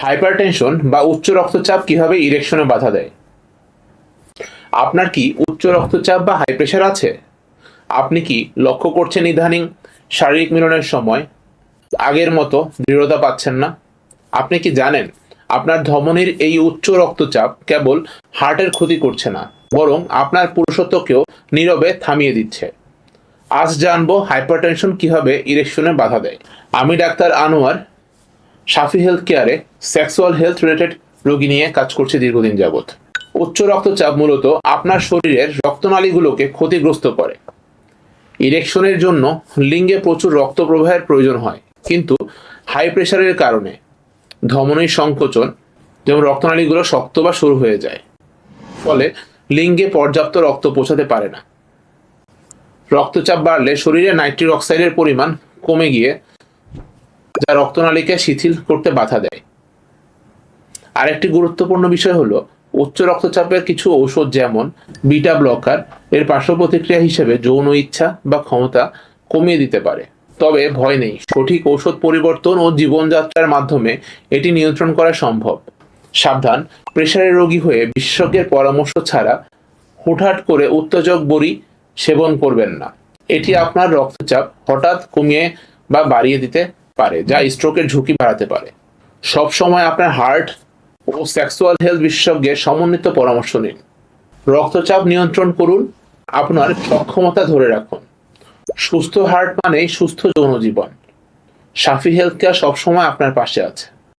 Hypertension বা উচ্চ রক্তচাপ কিভাবে ইরেকশনে বাধা দেয়? আপনার কি উচ্চ রক্তচাপ বা হাই প্রেশার আছে? আপনি কি লক্ষ্য করছেন ইদানিং শারীরিক মিলনের সময় আগের মতো দৃঢ়তা পাচ্ছেন না? আপনি কি জানেন আপনার ধমনীর এই উচ্চ রক্তচাপ কেবল হার্টের ক্ষতি করছে না, বরং আপনার পুরুষত্বকেও নীরবে থামিয়ে দিচ্ছে? আজ জানবো হাইপারটেনশন কিভাবে ইরেকশনে বাধা দেয়। আমি ডাক্তার আনোয়ার, সাফি হেলথ কেয়ারে সেক্সুয়াল হেলথ রিলেটেড রোগী নিয়ে কাজ করছি দীর্ঘদিন যাবৎ। উচ্চ রক্তচাপ মূলত আপনার শরীরের রক্তনালীগুলোকে ক্ষতিগ্রস্ত করে। ইরেকশনের জন্য লিঙ্গে প্রচুর রক্ত প্রবাহের প্রয়োজন হয়, কিন্তু হাই প্রেশারের কারণে ধমনীর সংকোচন, যেমন রক্তনালীগুলো শক্ত বা সরু হয়ে যায়, ফলে লিঙ্গে পর্যাপ্ত রক্ত পৌঁছাতে পারে না। রক্তচাপ বাড়লে শরীরে নাইট্রিক অক্সাইডের পরিমাণ কমে গিয়ে যা রক্তনালীকে শিথিল করতে বাধা দেয়। আরেকটি গুরুত্বপূর্ণ বিষয় হলো উচ্চ রক্তচাপের কিছু ঔষধ যেমন বিটা ব্লকার এর পার্শ্ব প্রতিক্রিয়া হিসেবে যৌন ইচ্ছা বা ক্ষমতা কমিয়ে দিতে পারে। তবে ভয় নেই, সঠিক ঔষধ পরিবর্তন ও জীবনযাত্রার মাধ্যমে এটি নিয়ন্ত্রণ করা সম্ভব। সাবধান, প্রেশারের রোগী হয়ে বিশেষজ্ঞের পরামর্শ ছাড়া হুটহাট করে উত্তেজক বড়ি সেবন করবেন না। এটি আপনার রক্তচাপ হঠাৎ কমিয়ে বা বাড়িয়ে দিতে পারে, যা স্ট্রোকের ঝুঁকি বাড়াতে পারে। সব সময় আপনার হার্ট ও সেক্সুয়াল হেলথ বিশেষজ্ঞের সমন্বিত পরামর্শ নিন। রক্তচাপ নিয়ন্ত্রণ করুন, আপনার সক্ষমতা ধরে রাখুন। সুস্থ হার্ট মানেই সুস্থ যৌন জীবন। সাফি হেলথ কেয়ার সবসময় আপনার পাশে আছে।